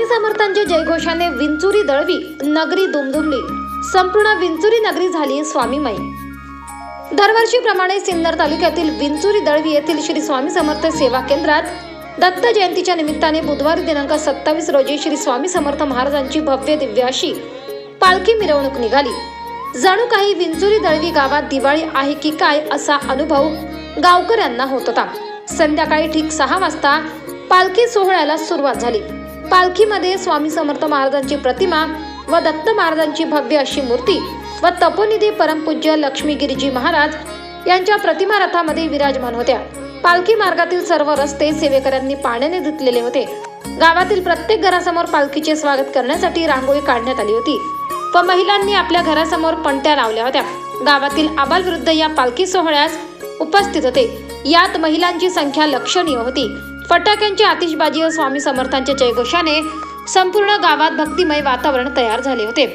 समर्थांच्या जयघोषाने विंचुरी दळवी, नगरी दुमदुमली. संपूर्ण विंचुरी नगरी झाली स्वामीमय. दरवर्षीप्रमाणे सिन्नर तालुक्यातील विंचुरी दळवी येथील श्री स्वामी समर्थ सेवा केंद्रात दत्त जयंतीच्या निमित्ताने बुधवार दिनांक 27 रोजी श्री स्वामी समर्थ महाराजांची भव्य दिव्य अशी पालखी मिरवणूक निघाली. जणू काही विंचुरी दळवी गावात दिवाळी आहे की काय असा अनुभव गावकऱ्यांना होत होता. संध्याकाळी ठीक 6 वाजता पालखी सोहळ्याला सुरुवात झाली. पालखीमध्ये स्वामी समर्थ महाराजांची प्रतिमा व दत्त महाराजांची भव्य अशी मूर्ती व तपोनिधी परमपूज्य लक्ष्मीगिरीजी महाराज यांच्या प्रतिमा रथामध्ये विराजमान होत्या. पालखी मार्गातील सर्व रस्ते सेवेकऱ्यांनी पाण्याने धुतलेले होते. गावातील प्रत्येक घरासमोर पालखीचे स्वागत करण्यासाठी रांगोळी काढण्यात आली होती व महिलांनी आपल्या घरासमोर पणत्या लावल्या होत्या. गावातील आबालवृद्ध या पालखी सोहळ्यास उपस्थित होते. यात महिलांची संख्या लक्षणीय होती. फटाक्यांची आतिषबाजी व स्वामी समर्थांच्या जयघोषाने संपूर्ण गावात भक्तिमय वातावरण तयार झाले होते.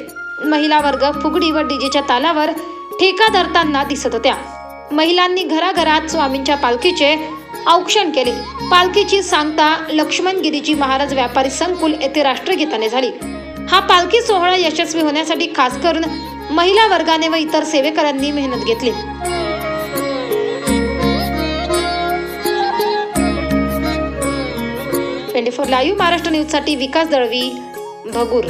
महिला वर्ग फुगडी व डीजेच्या तालावर ठेका धरताना दिसत होत्या. महिलांनी घराघरात स्वामींच्या पालखीचे औक्षण केले. पालखीची सांगता लक्ष्मणगिरीजी महाराज व्यापारी संकुल येथे राष्ट्रगीताने झाली. हा पालखी सोहळा यशस्वी होण्यासाठी खास करून महिला वर्गाने व इतर सेवेकरांनी मेहनत घेतली. 24 लाईव्ह महाराष्ट्र न्यूज साठी विकास दळवी, भगूर.